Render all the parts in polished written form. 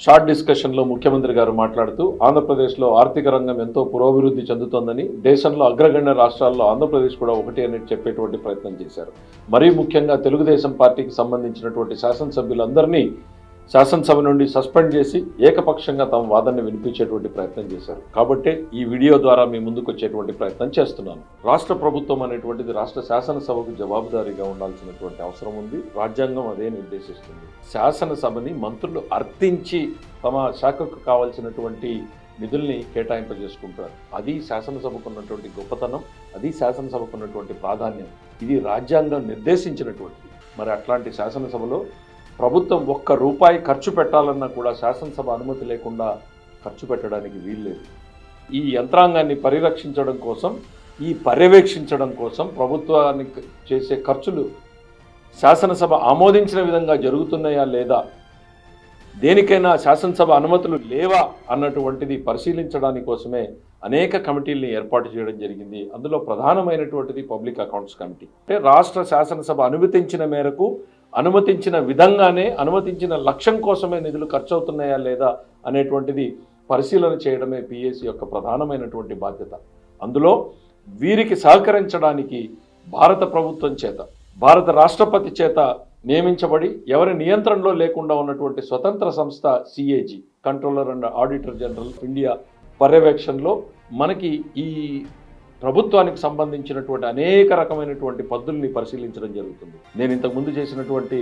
Short డిస్కషన్లో ముఖ్యమంత్రి గారు మాట్లాడుతూ ఆంధ్రప్రదేశ్లో ఆర్థిక రంగం ఎంతో పురోభివృద్ధి చెందుతోందని, దేశంలో అగ్రగణ్య రాష్ట్రాల్లో ఆంధ్రప్రదేశ్ కూడా ఒకటి అని చెప్పేటువంటి ప్రయత్నం చేశారు. మరీ ముఖ్యంగా తెలుగుదేశం పార్టీకి సంబంధించినటువంటి శాసనసభ్యులందరినీ శాసనసభ నుండి సస్పెండ్ చేసి ఏకపక్షంగా తమ వాదనని వినిపించేటువంటి ప్రయత్నం చేశారు. కాబట్టి ఈ వీడియో ద్వారా మీ ముందుకు వచ్చేటువంటి ప్రయత్నం చేస్తున్నాను. రాష్ట్ర ప్రభుత్వం అనేటువంటిది రాష్ట్ర శాసనసభకు జవాబుదారీగా ఉండాల్సినటువంటి అవసరం ఉంది. రాజ్యాంగం అదే నిర్దేశిస్తుంది. శాసనసభని మంత్రులు అర్థించి తమ శాఖకు కావాల్సినటువంటి నిధుల్ని కేటాయింపజేసుకుంటారు. అది శాసనసభకు ఉన్నటువంటి గొప్పతనం, అది శాసనసభకు ఉన్నటువంటి ప్రాధాన్యం. ఇది రాజ్యాంగం నిర్దేశించినటువంటిది. మరి అట్లాంటి శాసనసభలో ప్రభుత్వం ఒక్క రూపాయి ఖర్చు పెట్టాలన్నా కూడా శాసనసభ అనుమతి లేకుండా ఖర్చు పెట్టడానికి వీల్లేదు. ఈ యంత్రాంగాన్ని పరిరక్షించడం కోసం, ఈ పర్యవేక్షించడం కోసం ప్రభుత్వానికి చేసే ఖర్చులు శాసనసభ ఆమోదించిన విధంగా జరుగుతున్నాయా లేదా, దేనికైనా శాసనసభ అనుమతులు లేవా అన్నటువంటిది పరిశీలించడానికి కోసమే అనేక కమిటీల్ని ఏర్పాటు చేయడం జరిగింది. అందులో ప్రధానమైనటువంటిది పబ్లిక్ అకౌంట్స్ కమిటీ. అంటే రాష్ట్ర శాసనసభ అనుమతించిన మేరకు, అనుమతించిన విధంగానే, అనుమతించిన లక్ష్యం కోసమే నిధులు ఖర్చు అవుతున్నాయా లేదా అనేటువంటిది పరిశీలన చేయడమే పిఎస్సి యొక్క ప్రధానమైనటువంటి బాధ్యత. అందులో వీరికి సహకరించడానికి భారత ప్రభుత్వం చేత, భారత రాష్ట్రపతి చేత నియమించబడి ఎవరి నియంత్రణలో లేకుండా ఉన్నటువంటి స్వతంత్ర సంస్థ CAG, controller and auditor general of India పర్యవేక్షణలో మనకి ఈ ప్రభుత్వానికి సంబంధించినటువంటి అనేక రకమైనటువంటి పద్ధతుల్ని పరిశీలించడం జరుగుతుంది. నేను ఇంతకుముందు చేసినటువంటి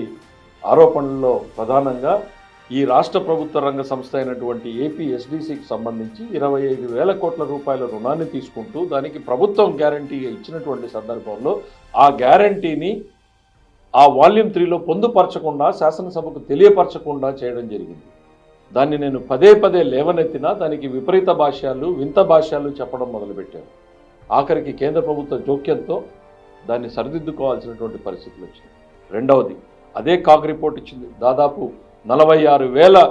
ఆరోపణల్లో ప్రధానంగా ఈ రాష్ట్ర ప్రభుత్వ రంగ సంస్థ అయినటువంటి ఏపీఎస్డిసికి సంబంధించి 25,000 కోట్ల రూపాయల రుణాన్ని తీసుకుంటూ దానికి ప్రభుత్వం గ్యారంటీగా ఇచ్చినటువంటి సందర్భంలో ఆ గ్యారంటీని ఆ వాల్యూమ్ 3లో పొందుపరచకుండా, శాసనసభకు తెలియపరచకుండా చేయడం జరిగింది. దాన్ని నేను పదే పదే లేవనెత్తినా దానికి విపరీత భాష్యాలు, వింత భాష్యాలు చెప్పడం మొదలుపెట్టారు. ఆఖరికి కేంద్ర ప్రభుత్వ జోక్యంతో దాన్ని సరిదిద్దుకోవాల్సినటువంటి పరిస్థితులు వచ్చింది. రెండవది, అదే కాగ్ రిపోర్ట్ ఇచ్చింది. దాదాపు 46,000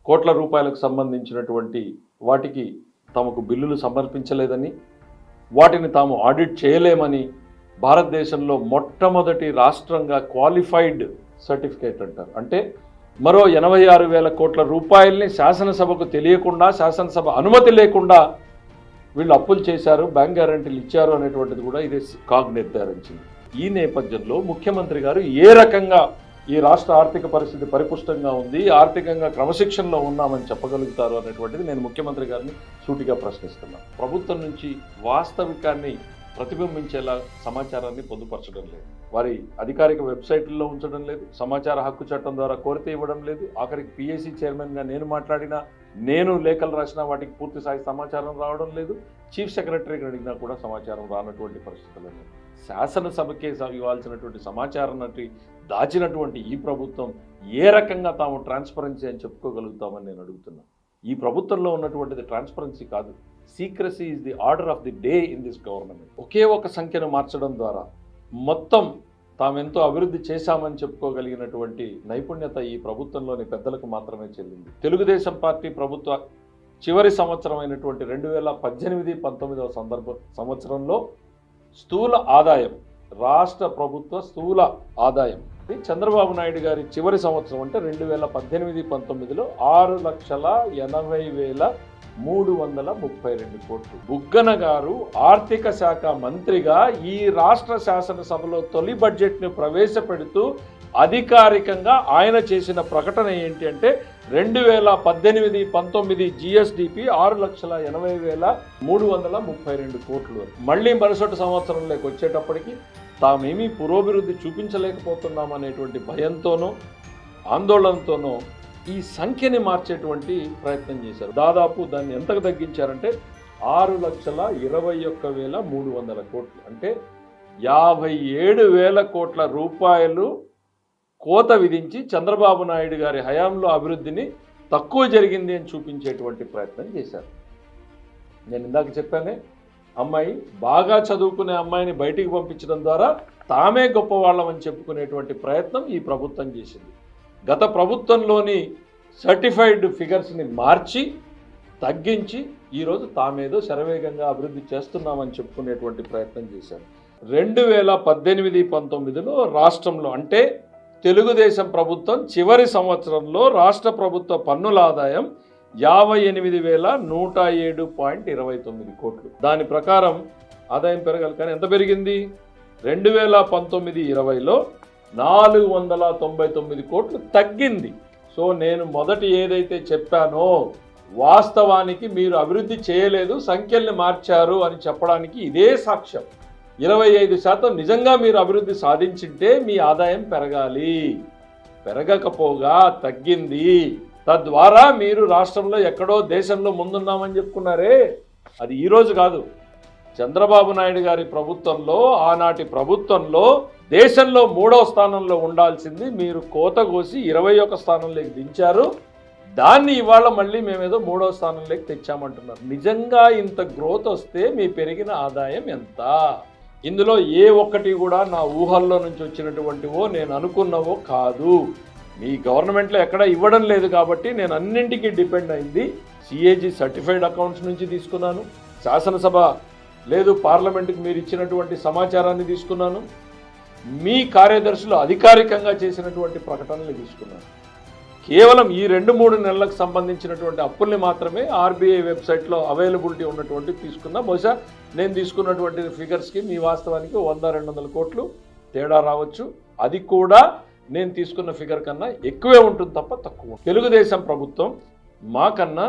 కోట్ల రూపాయలకు సంబంధించినటువంటి వాటికి తమకు బిల్లులు సమర్పించలేదని, వాటిని తాము ఆడిట్ చేయలేమని, భారతదేశంలో మొట్టమొదటి రాష్ట్రంగా క్వాలిఫైడ్ సర్టిఫికేట్ అంటారు. అంటే మరో 86,000 కోట్ల రూపాయల్ని శాసనసభకు తెలియకుండా, శాసనసభ అనుమతి లేకుండా వీళ్ళు అప్పులు చేశారు, బ్యాంక్ గ్యారంటీలు ఇచ్చారు అనేటువంటిది కూడా ఇదే కాగ్ నిర్ధారించింది. ఈ నేపథ్యంలో ముఖ్యమంత్రి గారు ఏ రకంగా ఈ రాష్ట్ర ఆర్థిక పరిస్థితి పరిపుష్టంగా ఉంది, ఆర్థికంగా క్రమశిక్షణలో ఉన్నామని చెప్పగలుగుతారు అనేటువంటిది నేను ముఖ్యమంత్రి గారిని సూటిగా ప్రశ్నిస్తున్నాను. ప్రభుత్వం నుంచి వాస్తవికాన్ని ప్రతిబింబించేలా సమాచారాన్ని పొందుపరచడం లేదు, వారి అధికారిక వెబ్సైట్లలో ఉంచడం లేదు, సమాచార హక్కు చట్టం ద్వారా కోరితే ఇవ్వడం లేదు. ఆఖరికి పిఎస్సి చైర్మన్గా నేను మాట్లాడినా, నేను లేఖలు రాసినా వాటికి పూర్తి స్థాయి సమాచారం రావడం లేదు. చీఫ్ సెక్రటరీకి అడిగినా కూడా సమాచారం రానటువంటి పరిస్థితులు. శాసనసభకే ఇవ్వాల్సినటువంటి సమాచారాన్ని దాచినటువంటి ఈ ప్రభుత్వం ఏ రకంగా తాము ట్రాన్స్పరెన్సీ అని చెప్పుకోగలుగుతామని నేను అడుగుతున్నాను. ఈ ప్రభుత్వంలో ఉన్నటువంటిది ట్రాన్స్పరెన్సీ కాదు, secrecy is the order of the day in this government. ఒకే ఒక సంఖ్యను మార్చడం ద్వారా మొత్తం తామెంతో అభివృద్ధి చేశామని చెప్పుకోగలిగినటువంటి నైపుణ్యత ఈ ప్రభుత్వంలోని పెద్దలకు మాత్రమే చెల్లింది. తెలుగుదేశం పార్టీ ప్రభుత్వ చివరి సంవత్సరం అయినటువంటి 2018-19 సంవత్సరంలో స్థూల ఆదాయం, రాష్ట్ర ప్రభుత్వ స్థూల ఆదాయం చంద్రబాబు నాయుడు గారి చివరి సంవత్సరం అంటే 2018-19లో 6,80,332 కోట్లు. బుగ్గన గారు ఆర్థిక శాఖ మంత్రిగా ఈ రాష్ట్ర శాసనసభలో తొలి బడ్జెట్ను ప్రవేశపెడుతూ అధికారికంగా ఆయన చేసిన ప్రకటన ఏంటి అంటే 2018-19 జిఎస్డిపి 6,80,332 కోట్లు. మళ్ళీ మరుసటి సంవత్సరంలోకి వచ్చేటప్పటికి తామేమీ పురోభివృద్ధి చూపించలేకపోతున్నాం అనేటువంటి భయంతోనో ఆందోళనతోనో ఈ సంఖ్యని మార్చేటువంటి ప్రయత్నం చేశారు. దాదాపు దాన్ని ఎంతకు తగ్గించారంటే 6,21,300 కోట్లు, అంటే 57,000 కోట్ల రూపాయలు కోత విధించి చంద్రబాబు నాయుడు గారి హయాంలో అభివృద్ధిని తక్కువ జరిగింది అని చూపించేటువంటి ప్రయత్నం చేశారు. నేను ఇందాక చెప్పానే, అమ్మాయి బాగా చదువుకునే అమ్మాయిని బయటికి పంపించడం ద్వారా తామే గొప్పవాళ్ళమని చెప్పుకునేటువంటి ప్రయత్నం ఈ ప్రభుత్వం చేసింది. గత ప్రభుత్వంలోని సర్టిఫైడ్ ఫిగర్స్ని మార్చి తగ్గించి ఈరోజు తామేదో శరవేగంగా అభివృద్ధి చేస్తున్నామని చెప్పుకునేటువంటి ప్రయత్నం చేశారు. 2018-19లో రాష్ట్రంలో అంటే తెలుగుదేశం ప్రభుత్వం చివరి సంవత్సరంలో రాష్ట్ర ప్రభుత్వ పన్నుల ఆదాయం 58,107.29 కోట్లు. దాని ప్రకారం ఆదాయం పెరగాలి, కానీ ఎంత పెరిగింది? 2019-20లో 499 కోట్లు తగ్గింది. సో నేను మొదటి ఏదైతే చెప్పానో వాస్తవానికి మీరు అభివృద్ధి చేయలేదు, సంఖ్యల్ని మార్చారు అని చెప్పడానికి ఇదే సాక్ష్యం. 25% నిజంగా మీరు అభివృద్ధి సాధించింటే మీ ఆదాయం పెరగాలి, పెరగకపోగా తగ్గింది. తద్వారా మీరు రాష్ట్రంలో ఎక్కడో దేశంలో ముందున్నామని చెప్పుకున్నారే, అది ఈరోజు కాదు. చంద్రబాబు నాయుడు గారి ప్రభుత్వంలో, ఆనాటి ప్రభుత్వంలో దేశంలో 3వ స్థానంలో ఉండాల్సింది మీరు కోతగోసి 21 స్థానంలోకి దించారు. దాన్ని ఇవాళ మళ్ళీ మేమేదో 3వ స్థానంలోకి తెచ్చామంటున్నారు. నిజంగా ఇంత గ్రోత్ వస్తే మీ పెరిగిన ఆదాయం ఎంత? ఇందులో ఏ ఒక్కటి కూడా నా ఊహల్లో నుంచి వచ్చినటువంటివో నేను అనుకున్నవో కాదు. మీ గవర్నమెంట్లో ఎక్కడ ఇవ్వడం లేదు కాబట్టి నేను అన్నింటికీ డిపెండ్ అయింది. సిఏజీ సర్టిఫైడ్ అకౌంట్స్ నుంచి తీసుకున్నాను, శాసనసభ లేదు పార్లమెంటుకి మీరు ఇచ్చినటువంటి సమాచారాన్ని తీసుకున్నాను, మీ కార్యదర్శులు అధికారికంగా చేసినటువంటి ప్రకటనలు తీసుకున్నాను. కేవలం ఈ 2-3 నెలలకు సంబంధించినటువంటి అప్పుల్ని మాత్రమే ఆర్బీఐ వెబ్సైట్లో అవైలబిలిటీ ఉన్నటువంటి తీసుకున్నా. బహుశా నేను తీసుకున్నటువంటి ఫిగర్స్కి మీ వాస్తవానికి 100-200 కోట్లు తేడా రావచ్చు. అది కూడా నేను తీసుకున్న ఫిగర్ కన్నా ఎక్కువే ఉంటుంది తప్ప తక్కువ. తెలుగుదేశం ప్రభుత్వం మాకన్నా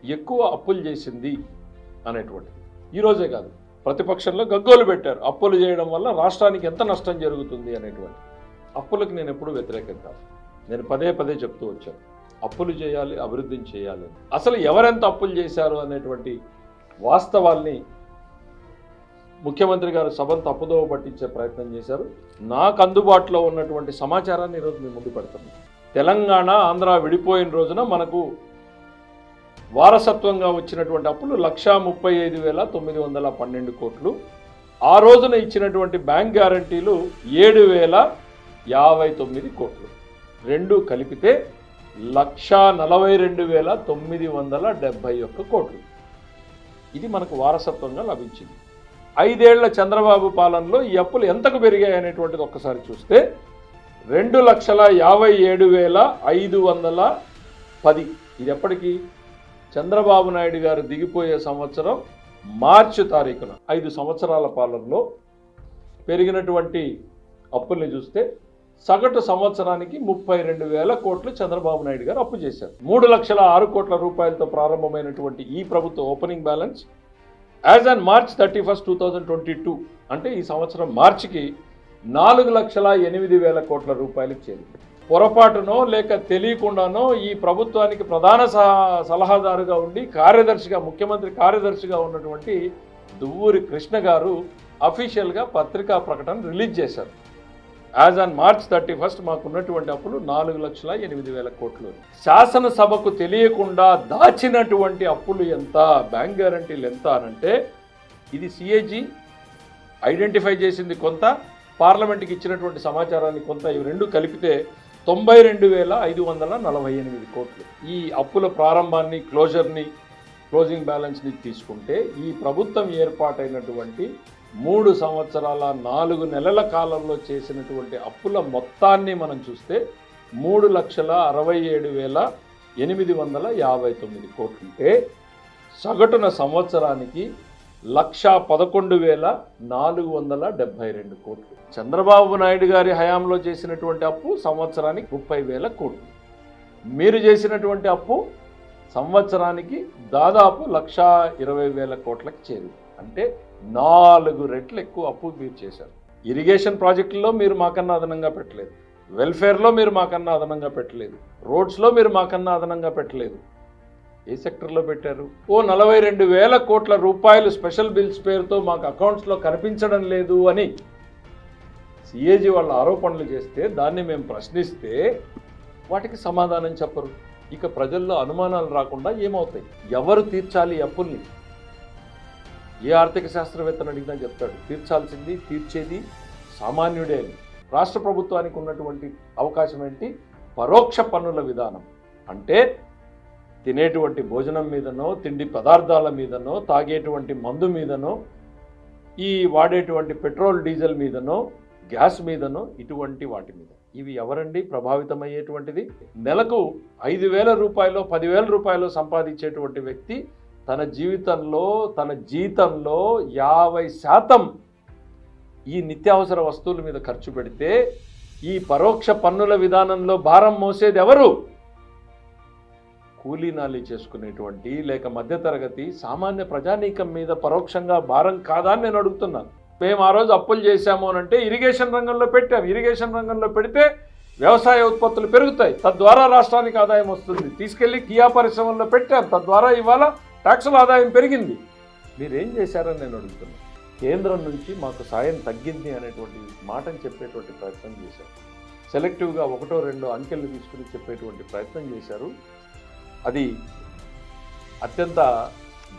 ఎక్కువ అప్పులు చేసింది అనేటువంటిది ఈరోజే కాదు, ప్రతిపక్షంలో గగ్గోలు పెట్టారు. అప్పులు చేయడం వల్ల రాష్ట్రానికి ఎంత నష్టం జరుగుతుంది అనేటువంటి. అప్పులకు నేను ఎప్పుడూ వ్యతిరేకం కాదు. నేను పదే చెప్తూ వచ్చాను, అప్పులు చేయాలి, అభివృద్ధిని చేయాలి. అసలు ఎవరెంత అప్పులు చేశారు అనేటువంటి వాస్తవాల్ని ముఖ్యమంత్రి గారు సభను తప్పుదోవ పట్టించే ప్రయత్నం చేశారు. నాకు అందుబాటులో ఉన్నటువంటి సమాచారాన్ని ఈరోజు మేము ముందు పెడతాను. తెలంగాణ, ఆంధ్ర విడిపోయిన రోజున మనకు వారసత్వంగా వచ్చినటువంటి అప్పులు 135,912 కోట్లు. ఆ రోజున ఇచ్చినటువంటి బ్యాంక్ గ్యారంటీలు 7,059 కోట్లు. రెండు కలిపితే 142,971 కోట్లు. ఇది మనకు వారసత్వంగా లభించింది. 5 ఏళ్ల చంద్రబాబు పాలనలో ఈ అప్పులు ఎంతకు పెరిగాయి అనేటువంటిది ఒక్కసారి చూస్తే 2,57,510. ఇది ఎప్పటికీ? చంద్రబాబు నాయుడు గారు దిగిపోయే సంవత్సరం మార్చి తారీఖున 5 సంవత్సరాల పాలనలో పెరిగినటువంటి అప్పుల్ని చూస్తే సగటు సంవత్సరానికి 32,000 కోట్లు చంద్రబాబు నాయుడు గారు అప్పు చేశారు. 3,06 కోట్ల రూపాయలతో ప్రారంభమైనటువంటి ఈ ప్రభుత్వ opening balance as on March 31, 2022 అంటే ఈ సంవత్సరం మార్చికి 4,08,000 కోట్ల రూపాయలకు చేరింది. పొరపాటునో లేక తెలియకుండానో ఈ ప్రభుత్వానికి ప్రధాన సలహాదారుగా ఉండి కార్యదర్శిగా, ముఖ్యమంత్రి కార్యదర్శిగా ఉన్నటువంటి దువ్వూరి కృష్ణ గారు అఫీషియల్గా పత్రికా ప్రకటన రిలీజ్ చేశారు. యాజ్ ఆన్ March 31 మాకున్నటువంటి అప్పులు 4,08,000 కోట్లు. శాసనసభకు తెలియకుండా దాచినటువంటి అప్పులు ఎంత, బ్యాంక్ గ్యారంటీలు ఎంత అనంటే ఇది సిఏజీ ఐడెంటిఫై చేసింది కొంత, పార్లమెంట్కి ఇచ్చినటువంటి సమాచారాన్ని కొంత, ఇవి రెండు కలిపితే 92,548 కోట్లు. ఈ అప్పుల ప్రారంభాన్ని, క్లోజింగ్ బ్యాలెన్స్ని తీసుకుంటే ఈ ప్రభుత్వం ఏర్పాటైనటువంటి 3 సంవత్సరాల 4 నెలల కాలంలో చేసినటువంటి అప్పుల మొత్తాన్ని మనం చూస్తే 3,67,859 కోట్లుంటే సగటున సంవత్సరానికి 1,11,472 కోట్లు. చంద్రబాబు నాయుడు గారి హయాంలో చేసినటువంటి అప్పు సంవత్సరానికి 30,000 కోట్లు. మీరు చేసినటువంటి అప్పు సంవత్సరానికి దాదాపు 1,20,000 కోట్లకి చేరింది. అంటే 4 రెట్లు ఎక్కువ అప్పు మీరు చేశారు. ఇరిగేషన్ ప్రాజెక్టుల్లో మీరు మాకన్నా అదనంగా పెట్టలేదు, వెల్ఫేర్లో మీరు మాకన్నా అదనంగా పెట్టలేదు, రోడ్స్లో మీరు మాకన్నా అదనంగా పెట్టలేదు. ఏ సెక్టర్లో పెట్టారు? 42,000 కోట్ల రూపాయలు స్పెషల్ బిల్స్ పేరుతో మాకు అకౌంట్స్లో కనిపించడం లేదు అని సిఏజీ వాళ్ళ ఆరోపణలు చేస్తే దాన్ని మేము ప్రశ్నిస్తే వాటికి సమాధానం చెప్పరు. ఇక ప్రజల్లో అనుమానాలు రాకుండా ఏమవుతాయి? ఎవరు తీర్చాలి అప్పుల్ని? ఏ ఆర్థిక శాస్త్రవేత్తను అడిగినా చెప్తాడు తీర్చాల్సింది, తీర్చేది సామాన్యుడే అని. రాష్ట్ర ప్రభుత్వానికి ఉన్నటువంటి అవకాశం ఏంటి? పరోక్ష పన్నుల విధానం. అంటే తినేటువంటి భోజనం మీదనో, తిండి పదార్థాల మీదనో, తాగేటువంటి మందు మీదనో, ఈ వాడేటువంటి పెట్రోల్ డీజిల్ మీదనో, గ్యాస్ మీదనో, ఇటువంటి వాటి మీద ఇవి ఎవరండి ప్రభావితమయ్యేటువంటిది? నెలకు 5,000 రూపాయలు 10,000 రూపాయలు సంపాదించేటువంటి వ్యక్తి తన జీవితంలో తన జీతంలో 50% ఈ నిత్యావసర వస్తువుల మీద ఖర్చు పెడితే ఈ పరోక్ష పన్నుల విధానంలో భారం మోసేది ఎవరు? కూలీనాలి చేసుకునేటువంటి లేక మధ్యతరగతి సామాన్య ప్రజానీకం మీద పరోక్షంగా భారం కాదా అని నేను అడుగుతున్నాను. మేము ఆ రోజు అప్పులు చేశాము అని అంటే ఇరిగేషన్ రంగంలో పెట్టాం. ఇరిగేషన్ రంగంలో పెడితే వ్యవసాయ ఉత్పత్తులు పెరుగుతాయి, తద్వారా రాష్ట్రానికి ఆదాయం వస్తుంది. తీసుకెళ్లి కియా పరిశ్రమల్లో పెట్టాం, తద్వారా ఇవాళ ట్యాక్సుల ఆదాయం పెరిగింది. మీరేం చేశారని నేను అడుగుతున్నాను. కేంద్రం నుంచి మాకు సాయం తగ్గింది అనేటువంటి మాటను చెప్పేటువంటి ప్రయత్నం చేశారు. సెలెక్టివ్గా 1-2 అంకెలు తీసుకుని చెప్పేటువంటి ప్రయత్నం చేశారు. అది అత్యంత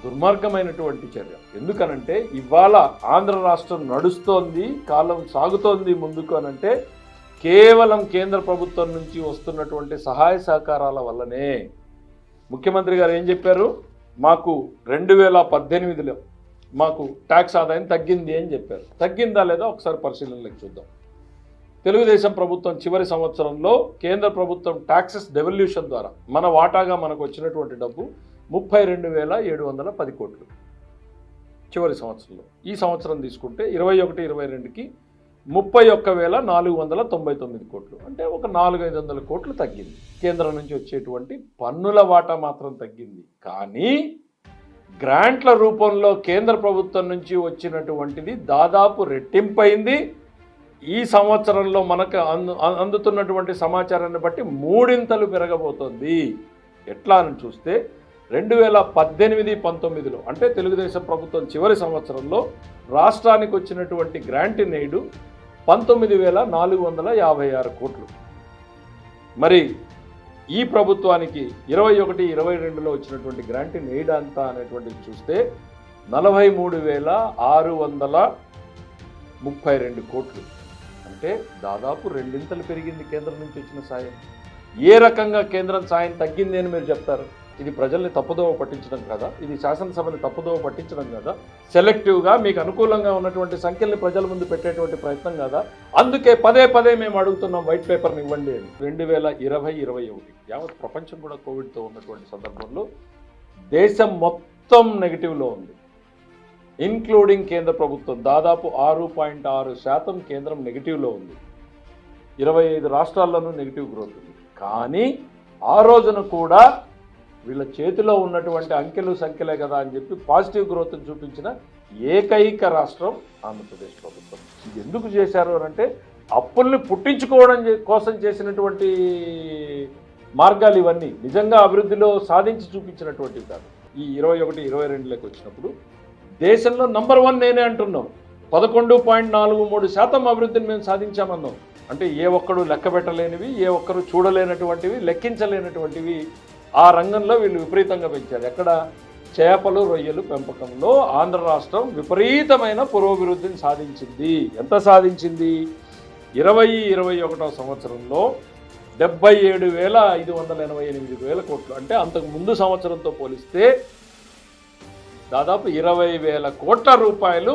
దుర్మార్గమైనటువంటి చర్య. ఎందుకనంటే ఇవాళ ఆంధ్ర రాష్ట్రం నడుస్తోంది, కాలం సాగుతోంది ముందుకు అనంటే కేవలం కేంద్ర ప్రభుత్వం నుంచి వస్తున్నటువంటి సహాయ సహకారాల వల్లనే. ముఖ్యమంత్రి గారు ఏం చెప్పారు? మాకు 2018లో మాకు ట్యాక్స్ ఆదాయం తగ్గింది అని చెప్పారు. తగ్గిందా లేదా ఒకసారి పరిశీలనలోకి చూద్దాం. తెలుగుదేశం ప్రభుత్వం చివరి సంవత్సరంలో కేంద్ర ప్రభుత్వం ట్యాక్సెస్ డెవల్యూషన్ ద్వారా మన వాటాగా మనకు వచ్చినటువంటి డబ్బు 32,710 కోట్లు చివరి సంవత్సరంలో. ఈ సంవత్సరం తీసుకుంటే 21-22కి 31,499 కోట్లు, అంటే ఒక 400-500 కోట్లు తగ్గింది. కేంద్రం నుంచి వచ్చేటువంటి పన్నుల వాటా మాత్రం తగ్గింది. కానీ గ్రాంట్ల రూపంలో కేంద్ర ప్రభుత్వం నుంచి వచ్చినటువంటిది దాదాపు రెట్టింపైంది. ఈ సంవత్సరంలో మనకు అందుతున్నటువంటి సమాచారాన్ని బట్టి 3 పెరగబోతోంది. ఎట్లా అని చూస్తే 2018-19లో అంటే తెలుగుదేశం ప్రభుత్వం చివరి సంవత్సరంలో రాష్ట్రానికి వచ్చినటువంటి గ్రాంట్ ఇన్ ఎయిడ్ 19,456 కోట్లు. మరి ఈ ప్రభుత్వానికి 21-22లో వచ్చినటువంటి గ్రాంట్ ఇన్ ఎయిడ్ అంతా అనేటువంటిది చూస్తే 43,632 కోట్లు, అంటే దాదాపు 2 పెరిగింది కేంద్రం నుంచి వచ్చిన సాయం. ఏ రకంగా కేంద్రం సాయం తగ్గింది అని మీరు చెప్తారు? ఇది ప్రజల్ని తప్పుదోవ పట్టించడం కదా? ఇది శాసనసభని తప్పుదోవ పట్టించడం కదా? సెలెక్టివ్గా మీకు అనుకూలంగా ఉన్నటువంటి సంఖ్యల్ని ప్రజల ముందు పెట్టేటువంటి ప్రయత్నం కదా? అందుకే పదే మేము అడుగుతున్నాం, వైట్ పేపర్ని ఇవ్వండి అని. 2020-21 యావత్ ప్రపంచం కూడా కోవిడ్తో ఉన్నటువంటి సందర్భంలో దేశం మొత్తం నెగిటివ్లో ఉంది, ఇన్క్లూడింగ్ కేంద్ర ప్రభుత్వం. దాదాపు 6.6% కేంద్రం నెగిటివ్లో ఉంది. 25 రాష్ట్రాల్లోనూ నెగిటివ్ గ్రోత్ ఉంది. కానీ ఆ రోజున కూడా వీళ్ళ చేతిలో ఉన్నటువంటి అంకెలు సంఖ్యలే కదా అని చెప్పి పాజిటివ్ గ్రోత్ని చూపించిన ఏకైక రాష్ట్రం ఆంధ్రప్రదేశ్ ప్రభుత్వం. ఇది ఎందుకు చేశారు అని అంటే అప్పుల్ని పుట్టించుకోవడం కోసం చేసినటువంటి మార్గాలు ఇవన్నీ నిజంగా అభివృద్ధిలో సాధించి చూపించినటువంటివి కాదు. ఈ 21-22లోకి వచ్చినప్పుడు దేశంలో నంబర్ 1 నేనే అంటున్నాం. 11.43% అభివృద్ధిని మేము సాధించామన్నాం. అంటే ఏ ఒక్కడు లెక్క పెట్టలేనివి, ఏ ఒక్కరు చూడలేనటువంటివి, లెక్కించలేనటువంటివి ఆ రంగంలో వీళ్ళు విపరీతంగా పెంచారు. ఎక్కడ? చేపలు రొయ్యలు పెంపకంలో ఆంధ్ర రాష్ట్రం విపరీతమైన పురోభివృద్ధిని సాధించింది. ఎంత సాధించింది? 20-21 సంవత్సరంలో 77,588 కోట్లు, అంటే అంతకు ముందు సంవత్సరంతో పోలిస్తే దాదాపు 20,000 కోట్ల రూపాయలు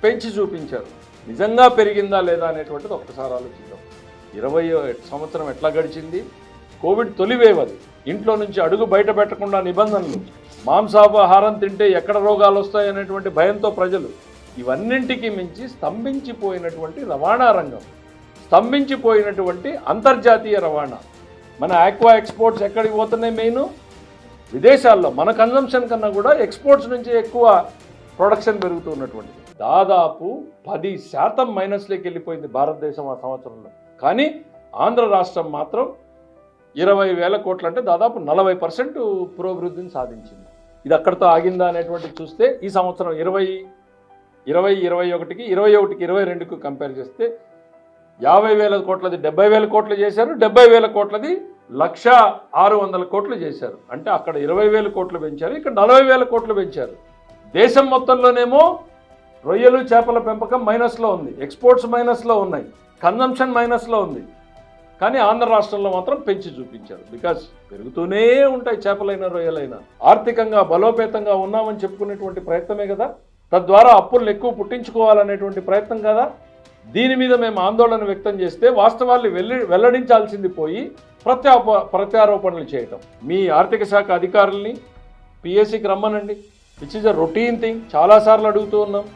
పెంచి చూపించారు. నిజంగా పెరిగిందా లేదా అనేటువంటిది ఒక్కసారి ఆలోచిద్దాం. 20 సంవత్సరం ఎట్లా గడిచింది? కోవిడ్ తొలివేవ్ అది. ఇంట్లో నుంచి అడుగు బయట పెట్టకుండా నిబంధనలు, మాంసాహారం తింటే ఎక్కడ రోగాలు వస్తాయి అనేటువంటి భయంతో ప్రజలు, ఇవన్నింటికి మించి స్తంభించిపోయినటువంటి రవాణా రంగం, స్తంభించిపోయినటువంటి అంతర్జాతీయ రవాణా. మన ఆక్వా ఎక్స్పోర్ట్స్ ఎక్కడికి పోతున్నాయి? మెయిన్ విదేశాల్లో. మన కన్జంప్షన్ కన్నా కూడా ఎక్స్పోర్ట్స్ నుంచి ఎక్కువ ప్రొడక్షన్ పెరుగుతున్నటువంటిది. దాదాపు 10% మైనస్లోకి వెళ్ళిపోయింది భారతదేశం ఆ సంవత్సరంలో. కానీ ఆంధ్ర రాష్ట్రం మాత్రం 20,000 కోట్లు, అంటే దాదాపు 40% పురోభివృద్ధిని సాధించింది. ఇది అక్కడితో ఆగిందా అనేటువంటిది చూస్తే ఈ సంవత్సరం 20-21కి 21-22కు కంపేర్ చేస్తే 50,000 కోట్లది 70,000 కోట్లు చేశారు, 70,000 కోట్లది 1,600,000 కోట్లు చేశారు. అంటే అక్కడ 20,000 కోట్లు పెంచారు, ఇక్కడ 40,000 కోట్లు పెంచారు. దేశం మొత్తంలోనేమో రొయ్యలు చేపల పెంపకం మైనస్లో ఉంది, ఎక్స్పోర్ట్స్ మైనస్లో ఉన్నాయి, కన్జంప్షన్ మైనస్లో ఉంది. కానీ ఆంధ్ర రాష్ట్రంలో మాత్రం పెంచి చూపించారు. బికాజ్ పెరుగుతూనే ఉంటాయి చేపలైనా రొయ్యలైనా. ఆర్థికంగా బలోపేతంగా ఉన్నామని చెప్పుకునేటువంటి ప్రయత్నమే కదా, తద్వారా అప్పులను ఎక్కువ పుట్టించుకోవాలనేటువంటి ప్రయత్నం కదా. దీని మీద మేము ఆందోళన వ్యక్తం చేస్తే వాస్తవాల్ని వెల్లడించాల్సింది పోయి ప్రత్యారోపణలు చేయటం. మీ ఆర్థిక శాఖ అధికారుల్ని పిఎస్సికి రమ్మనండి. Which is a routine thing. చాలాసార్లు అడుగుతూ ఉన్నాం,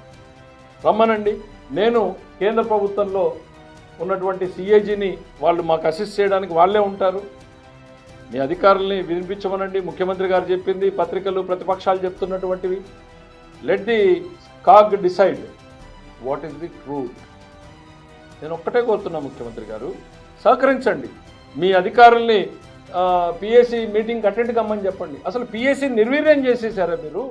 రమ్మనండి. నేను కేంద్ర ప్రభుత్వంలో ఉన్నటువంటి సిఏజీని వాళ్ళు మాకు అసిస్ట్ చేయడానికి వాళ్ళే ఉంటారు. మీ అధికారుల్ని వినిపించమనండి. ముఖ్యమంత్రి గారు చెప్పింది, పత్రికలు ప్రతిపక్షాలు చెప్తున్నటువంటివి. Let the CAG decide what is the truth. నేను ఒక్కటే కోరుతున్నా, ముఖ్యమంత్రి గారు సహకరించండి. మీ అధికారుల్ని పిఎస్సి మీటింగ్ అటెండ్ కమ్మని చెప్పండి. అసలు పిఎస్సి నిర్వీర్యం చేసేసారా మీరు?